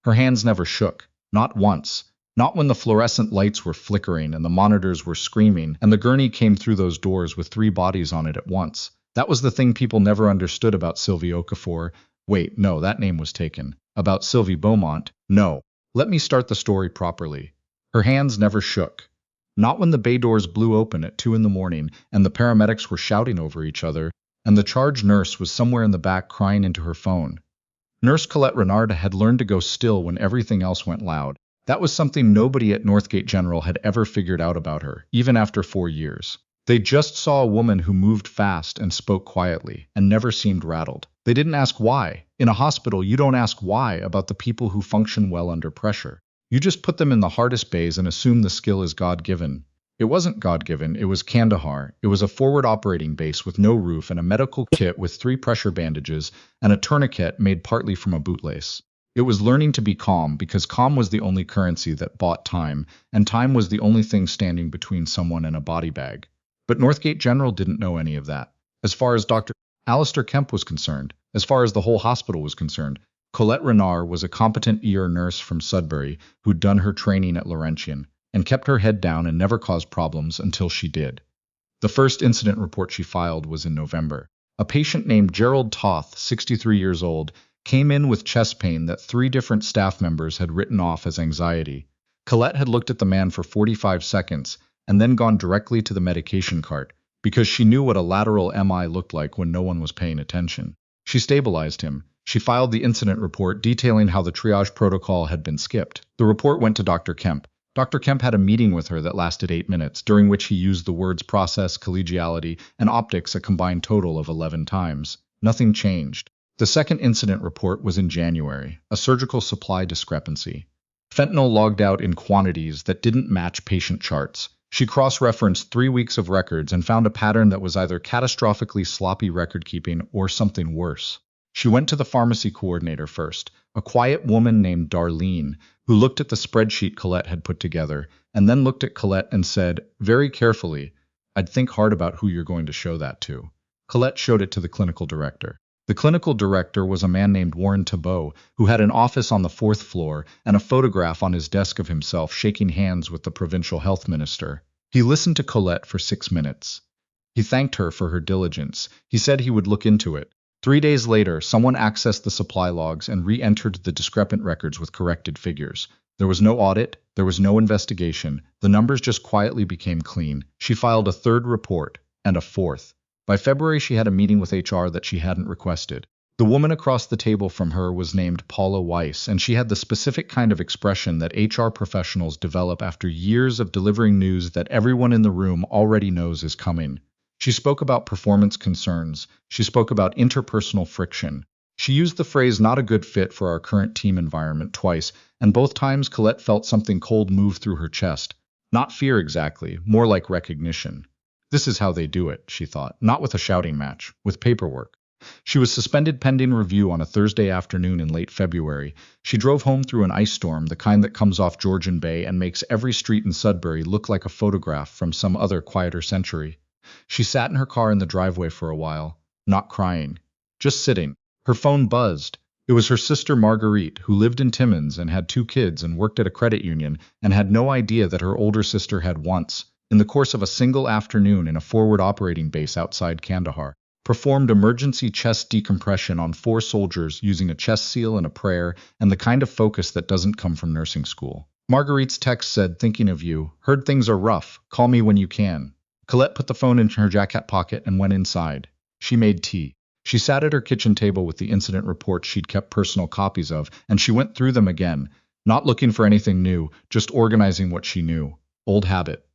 Her hands never shook. Not once. Not when the fluorescent lights were flickering and the monitors were screaming and the gurney came through those doors with 3 bodies on it at once. That was the thing people never understood about Sylvie Okafor. Wait, no, that name was taken. About Sylvie Beaumont? No. Let me start the story properly. Her hands never shook. Not when the bay doors blew open at 2 in the morning and the paramedics were shouting over each other and the charge nurse was somewhere in the back crying into her phone. Nurse Colette Renard had learned to go still when everything else went loud. That was something nobody at Northgate General had ever figured out about her, even after 4 years. They just saw a woman who moved fast and spoke quietly, and never seemed rattled. They didn't ask why. In a hospital, you don't ask why about the people who function well under pressure. You just put them in the hardest bays and assume the skill is God-given. It wasn't God-given, it was Kandahar. It was a forward operating base with no roof and a medical kit with 3 pressure bandages and a tourniquet made partly from a bootlace. It was learning to be calm because calm was the only currency that bought time, and time was the only thing standing between someone and a body bag. But Northgate General didn't know any of that. As far as Dr. Alistair Kemp was concerned, as far as the whole hospital was concerned, Colette Renard was a competent ER nurse from Sudbury who'd done her training at Laurentian and kept her head down and never caused problems until she did. The first incident report she filed was in November. A patient named Gerald Toth, 63 years old, came in with chest pain that 3 different staff members had written off as anxiety. Colette had looked at the man for 45 seconds and then gone directly to the medication cart because she knew what a lateral MI looked like when no one was paying attention. She stabilized him. She filed the incident report detailing how the triage protocol had been skipped. The report went to Dr. Kemp. Dr. Kemp had a meeting with her that lasted 8 minutes, during which he used the words process, collegiality, and optics a combined total of 11 times. Nothing changed. The second incident report was in January, a surgical supply discrepancy. Fentanyl logged out in quantities that didn't match patient charts. She cross-referenced 3 weeks of records and found a pattern that was either catastrophically sloppy record-keeping or something worse. She went to the pharmacy coordinator first, a quiet woman named Darlene, who looked at the spreadsheet Colette had put together, and then looked at Colette and said, very carefully, "I'd think hard about who you're going to show that to." Colette showed it to the clinical director. The clinical director was a man named Warren Tabot, who had an office on the 4th floor and a photograph on his desk of himself shaking hands with the provincial health minister. He listened to Colette for 6 minutes. He thanked her for her diligence. He said he would look into it. 3 days later, someone accessed the supply logs and re-entered the discrepant records with corrected figures. There was no audit, there was no investigation. The numbers just quietly became clean. She filed a 3rd report, and a 4th. By February, she had a meeting with HR that she hadn't requested. The woman across the table from her was named Paula Weiss, and she had the specific kind of expression that HR professionals develop after years of delivering news that everyone in the room already knows is coming. She spoke about performance concerns. She spoke about interpersonal friction. She used the phrase "not a good fit for our current team environment" twice, and both times Colette felt something cold move through her chest. Not fear exactly, more like recognition. This is how they do it, she thought, not with a shouting match, with paperwork. She was suspended pending review on a Thursday afternoon in late February. She drove home through an ice storm, the kind that comes off Georgian Bay and makes every street in Sudbury look like a photograph from some other quieter century. She sat in her car in the driveway for a while, not crying, just sitting. Her phone buzzed. It was her sister Marguerite, who lived in Timmins and had 2 kids and worked at a credit union, and had no idea that her older sister had once, in the course of a single afternoon in a forward operating base outside Kandahar, performed emergency chest decompression on 4 soldiers using a chest seal and a prayer and the kind of focus that doesn't come from nursing school. Marguerite's text said, "Thinking of you. Heard things are rough. Call me when you can." Colette put the phone in her jacket pocket and went inside. She made tea. She sat at her kitchen table with the incident reports she'd kept personal copies of, and she went through them again, not looking for anything new, just organizing what she knew. Old habit.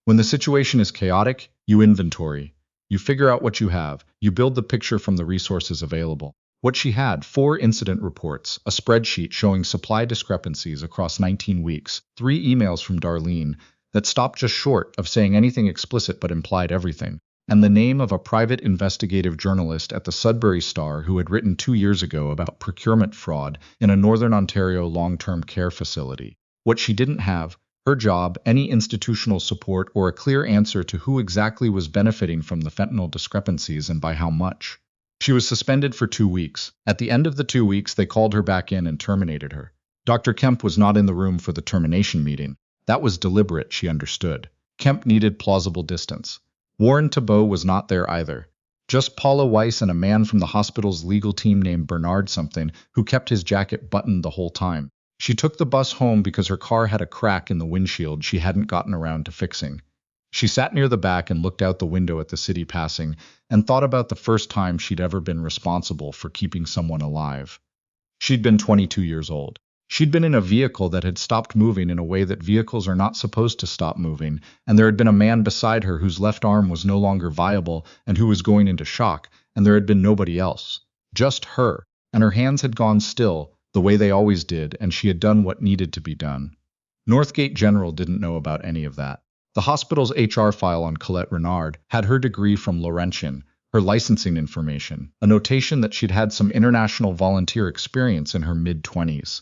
When the situation is chaotic, you inventory. You figure out what you have. You build the picture from the resources available. What she had: 4 incident reports, a spreadsheet showing supply discrepancies across 19 weeks, 3 emails from Darlene that stopped just short of saying anything explicit but implied everything, and the name of a private investigative journalist at the Sudbury Star who had written 2 years ago about procurement fraud in a Northern Ontario long-term care facility. What she didn't have: her job, any institutional support, or a clear answer to who exactly was benefiting from the fentanyl discrepancies and by how much. She was suspended for 2 weeks. At the end of the 2 weeks, they called her back in and terminated her. Dr. Kemp was not in the room for the termination meeting. That was deliberate, she understood. Kemp needed plausible distance. Warren Tabot was not there either. Just Paula Weiss and a man from the hospital's legal team named Bernard something, who kept his jacket buttoned the whole time. She took the bus home because her car had a crack in the windshield she hadn't gotten around to fixing. She sat near the back and looked out the window at the city passing, and thought about the first time she'd ever been responsible for keeping someone alive. She'd been 22 years old. She'd been in a vehicle that had stopped moving in a way that vehicles are not supposed to stop moving, and there had been a man beside her whose left arm was no longer viable and who was going into shock, and there had been nobody else. Just her, and her hands had gone still, the way they always did, and she had done what needed to be done. Northgate General didn't know about any of that. The hospital's HR file on Colette Renard had her degree from Laurentian, her licensing information, a notation that she'd had some international volunteer experience in her mid-20s.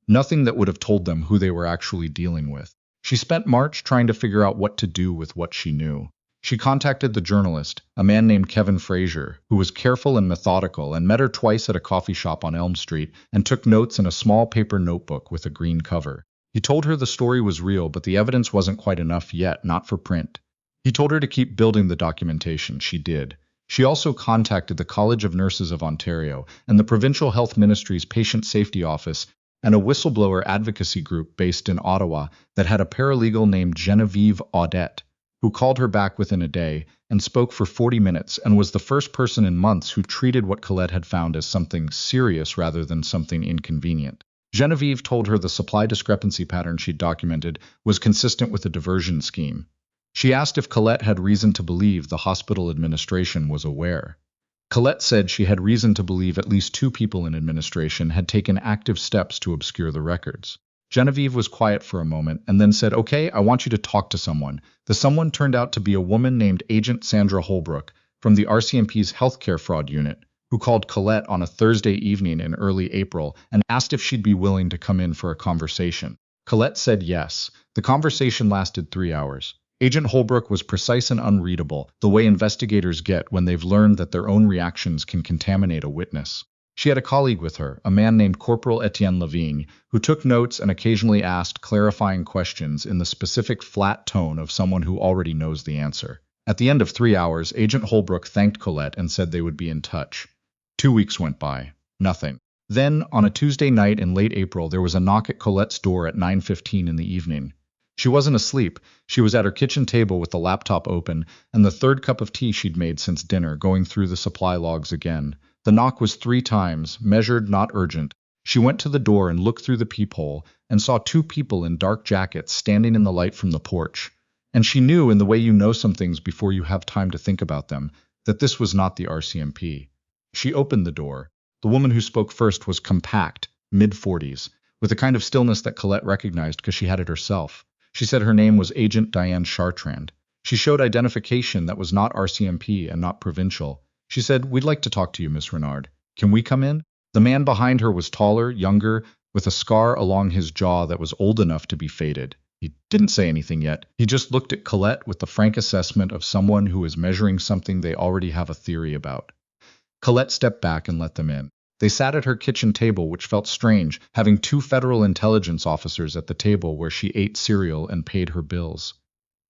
Nothing that would have told them who they were actually dealing with. She spent March trying to figure out what to do with what she knew. She contacted the journalist, a man named Kevin Frazier, who was careful and methodical and met her twice at a coffee shop on Elm Street and took notes in a small paper notebook with a green cover. He told her the story was real, but the evidence wasn't quite enough yet, not for print. He told her to keep building the documentation. She did. She also contacted the College of Nurses of Ontario and the Provincial Health Ministry's Patient Safety Office and a whistleblower advocacy group based in Ottawa that had a paralegal named Genevieve Audette, who called her back within a day and spoke for 40 minutes and was the first person in months who treated what Colette had found as something serious rather than something inconvenient. Genevieve told her the supply discrepancy pattern she'd documented was consistent with a diversion scheme. She asked if Colette had reason to believe the hospital administration was aware. Colette said she had reason to believe at least 2 people in administration had taken active steps to obscure the records. Genevieve was quiet for a moment and then said, "Okay, I want you to talk to someone." The someone turned out to be a woman named Agent Sandra Holbrook from the RCMP's healthcare fraud unit, who called Colette on a Thursday evening in early April and asked if she'd be willing to come in for a conversation. Colette said yes. The conversation lasted 3 hours. Agent Holbrook was precise and unreadable, the way investigators get when they've learned that their own reactions can contaminate a witness. She had a colleague with her, a man named Corporal Etienne Lavigne, who took notes and occasionally asked clarifying questions in the specific flat tone of someone who already knows the answer. At the end of 3 hours, Agent Holbrook thanked Colette and said they would be in touch. 2 weeks went by. Nothing. Then, on a Tuesday night in late April, there was a knock at Colette's door at 9:15 in the evening. She wasn't asleep. She was at her kitchen table with the laptop open and the 3rd cup of tea she'd made since dinner, going through the supply logs again. The knock was 3 times, measured, not urgent. She went to the door and looked through the peephole and saw 2 people in dark jackets standing in the light from the porch. And she knew, in the way you know some things before you have time to think about them, that this was not the RCMP. She opened the door. The woman who spoke first was compact, mid-40s, with a kind of stillness that Colette recognized because she had it herself. She said her name was Agent Diane Chartrand. She showed identification that was not RCMP and not provincial. She said, "We'd like to talk to you, Miss Renard. Can we come in?" The man behind her was taller, younger, with a scar along his jaw that was old enough to be faded. He didn't say anything yet. He just looked at Colette with the frank assessment of someone who is measuring something they already have a theory about. Colette stepped back and let them in. They sat at her kitchen table, which felt strange, having 2 federal intelligence officers at the table where she ate cereal and paid her bills.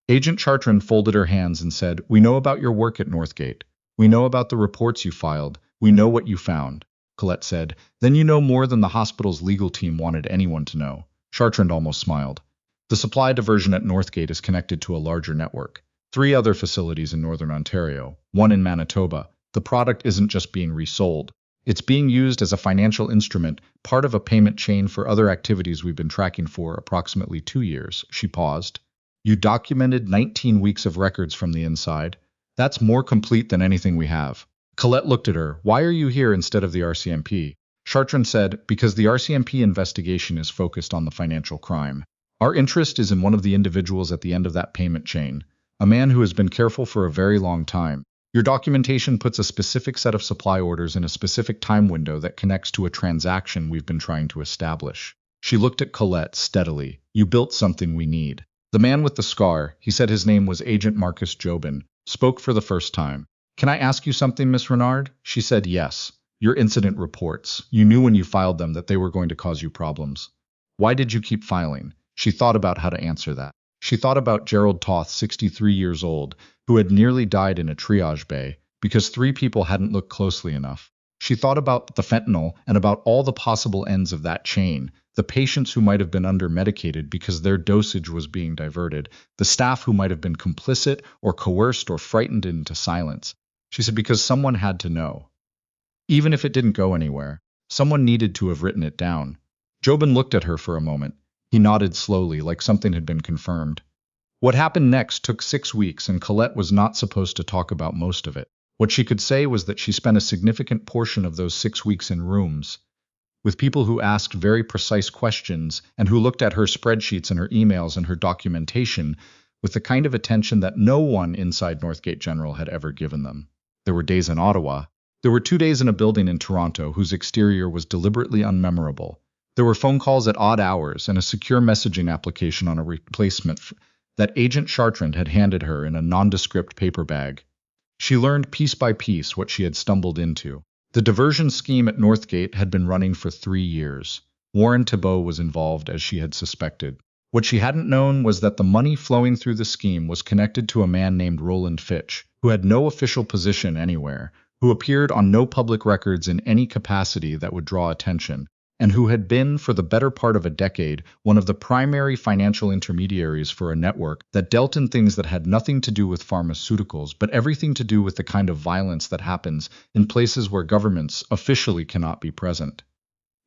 Agent Chartrand folded her hands and said, "We know about your work at Northgate. We know about the reports you filed. We know what you found." Colette said, "Then you know more than the hospital's legal team wanted anyone to know." Chartrand almost smiled. The supply diversion at Northgate is connected to a larger network. 3 other facilities in northern Ontario, 1 in Manitoba. The product isn't just being resold. It's being used as a financial instrument, part of a payment chain for other activities we've been tracking for approximately 2 years. She paused. "You documented 19 weeks of records from the inside. That's more complete than anything we have." Colette looked at her. "Why are you here instead of the RCMP?" Chartrand said, "Because the RCMP investigation is focused on the financial crime. Our interest is in one of the individuals at the end of that payment chain, a man who has been careful for a very long time. Your documentation puts a specific set of supply orders in a specific time window that connects to a transaction we've been trying to establish." She looked at Colette steadily. "You built something we need." The man with the scar, he said his name was Agent Marcus Jobin, spoke for the first time. "Can I ask you something, Miss Renard?" She said yes. "Your incident reports. You knew when you filed them that they were going to cause you problems. Why did you keep filing? She thought about how to answer that. She thought about Gerald Toth, 63 years old, who had nearly died in a triage bay because 3 people hadn't looked closely enough. She thought about the fentanyl and about all the possible ends of that chain, the patients who might have been under-medicated because their dosage was being diverted, the staff who might have been complicit or coerced or frightened into silence. She said because someone had to know. Even if it didn't go anywhere, someone needed to have written it down. Jobin looked at her for a moment. He nodded slowly, like something had been confirmed. What happened next took 6 weeks, and Colette was not supposed to talk about most of it. What she could say was that she spent a significant portion of those 6 weeks in rooms, with people who asked very precise questions and who looked at her spreadsheets and her emails and her documentation with the kind of attention that no one inside Northgate General had ever given them. There were days in Ottawa. There were 2 days in a building in Toronto whose exterior was deliberately unmemorable. There were phone calls at odd hours and a secure messaging application on a replacement that Agent Chartrand had handed her in a nondescript paper bag. She learned piece by piece what she had stumbled into. The diversion scheme at Northgate had been running for 3 years. Warren Thibault was involved, as she had suspected. What she hadn't known was that the money flowing through the scheme was connected to a man named Roland Fitch, who had no official position anywhere, who appeared on no public records in any capacity that would draw attention, and who had been, for the better part of a decade, one of the primary financial intermediaries for a network that dealt in things that had nothing to do with pharmaceuticals, but everything to do with the kind of violence that happens in places where governments officially cannot be present.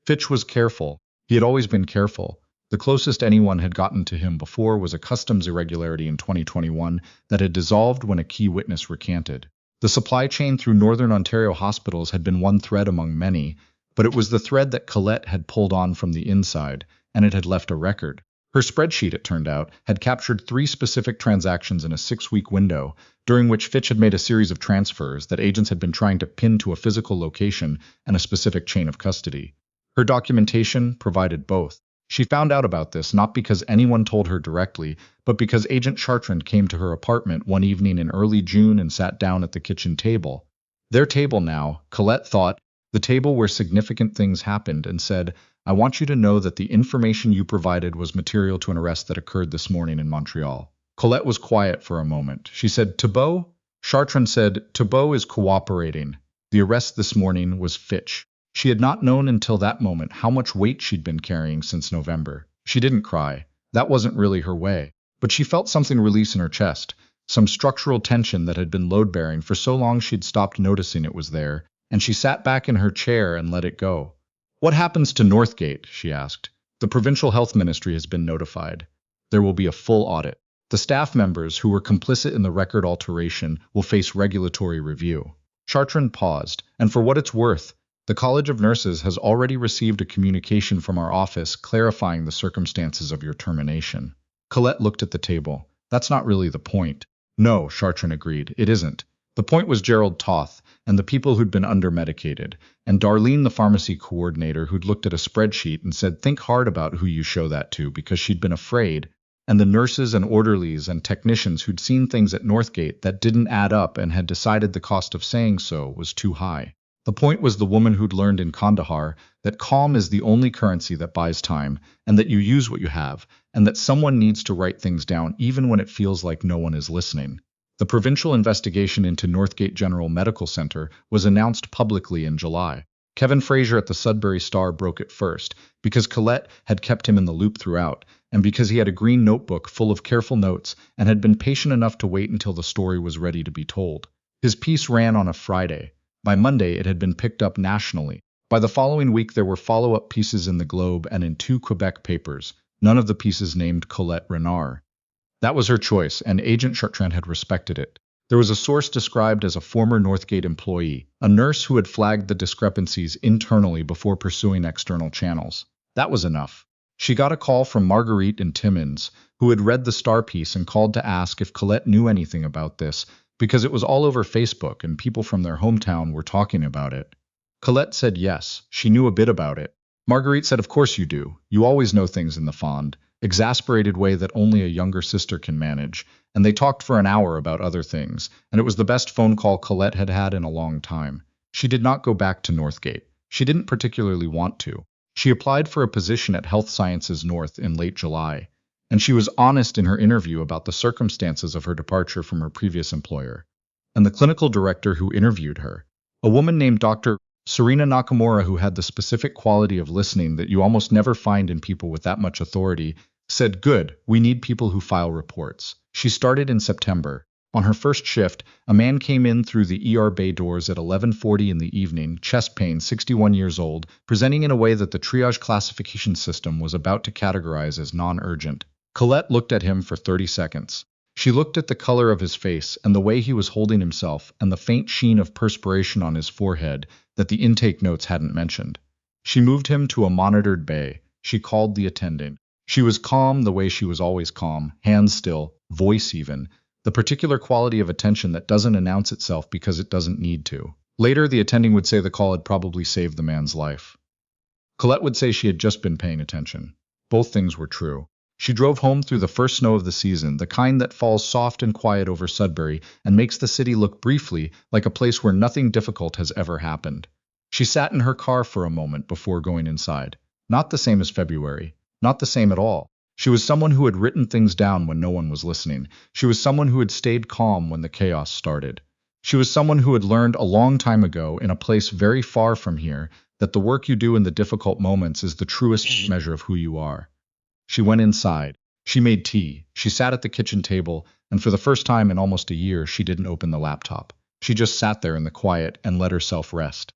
Fitch was careful. He had always been careful. The closest anyone had gotten to him before was a customs irregularity in 2021 that had dissolved when a key witness recanted. The supply chain through Northern Ontario hospitals had been one thread among many, but it was the thread that Colette had pulled on from the inside, and it had left a record. Her spreadsheet, it turned out, had captured 3 specific transactions in a 6-week window, during which Fitch had made a series of transfers that agents had been trying to pin to a physical location and a specific chain of custody. Her documentation provided both. She found out about this not because anyone told her directly, but because Agent Chartrand came to her apartment one evening in early June and sat down at the kitchen table. Their table now, Colette thought, the table where significant things happened, and said, I want you to know that the information you provided was material to an arrest that occurred this morning in Montreal. Colette was quiet for a moment. She said, Thibault? Chartrand said, Thibault is cooperating. The arrest this morning was Fitch. She had not known until that moment how much weight she'd been carrying since November. She didn't cry. That wasn't really her way. But she felt something release in her chest, some structural tension that had been load-bearing for so long she'd stopped noticing it was there, and she sat back in her chair and let it go. What happens to Northgate? She asked. The Provincial Health Ministry has been notified. There will be a full audit. The staff members who were complicit in the record alteration will face regulatory review. Chartrand paused, and for what it's worth, the College of Nurses has already received a communication from our office clarifying the circumstances of your termination. Colette looked at the table. That's not really the point. No, Chartrand agreed, it isn't. The point was Gerald Toth and the people who'd been under-medicated, and Darlene, the pharmacy coordinator, who'd looked at a spreadsheet and said, think hard about who you show that to, because she'd been afraid, and the nurses and orderlies and technicians who'd seen things at Northgate that didn't add up and had decided the cost of saying so was too high. The point was the woman who'd learned in Kandahar that calm is the only currency that buys time, and that you use what you have, and that someone needs to write things down even when it feels like no one is listening. The provincial investigation into Northgate General Medical Center was announced publicly in July. Kevin Fraser at the Sudbury Star broke it first, because Colette had kept him in the loop throughout, and because he had a green notebook full of careful notes and had been patient enough to wait until the story was ready to be told. His piece ran on a Friday. By Monday, it had been picked up nationally. By the following week, there were follow-up pieces in the Globe and in 2 Quebec papers, none of the pieces named Colette Renard. That was her choice, and Agent Chartrand had respected it. There was a source described as a former Northgate employee, a nurse who had flagged the discrepancies internally before pursuing external channels. That was enough. She got a call from Marguerite in Timmins, who had read the Star piece and called to ask if Colette knew anything about this, because it was all over Facebook and people from their hometown were talking about it. Colette said yes, she knew a bit about it. Marguerite said, of course you do. You always know things in the fond, exasperated way that only a younger sister can manage, and they talked for an hour about other things, and it was the best phone call Colette had had in a long time. She did not go back to Northgate. She didn't particularly want to. She applied for a position at Health Sciences North in late July, and she was honest in her interview about the circumstances of her departure from her previous employer. And the clinical director who interviewed her, a woman named Dr. Serena Nakamura, who had the specific quality of listening that you almost never find in people with that much authority, said, "Good, we need people who file reports." She started in September. On her first shift, a man came in through the ER bay doors at 11:40 in the evening, chest pain, 61 years old, presenting in a way that the triage classification system was about to categorize as non-urgent. Colette looked at him for 30 seconds. She looked at the color of his face and the way he was holding himself and the faint sheen of perspiration on his forehead that the intake notes hadn't mentioned. She moved him to a monitored bay. She called the attendant. She was calm the way she was always calm, hands still, voice even, the particular quality of attention that doesn't announce itself because it doesn't need to. Later, the attending would say the call had probably saved the man's life. Colette would say she had just been paying attention. Both things were true. She drove home through the first snow of the season, the kind that falls soft and quiet over Sudbury and makes the city look briefly like a place where nothing difficult has ever happened. She sat in her car for a moment before going inside. Not the same as February. Not the same at all. She was someone who had written things down when no one was listening. She was someone who had stayed calm when the chaos started. She was someone who had learned a long time ago, in a place very far from here, that the work you do in the difficult moments is the truest measure of who you are. She went inside. She made tea. She sat at the kitchen table, and for the first time in almost a year, she didn't open the laptop. She just sat there in the quiet and let herself rest.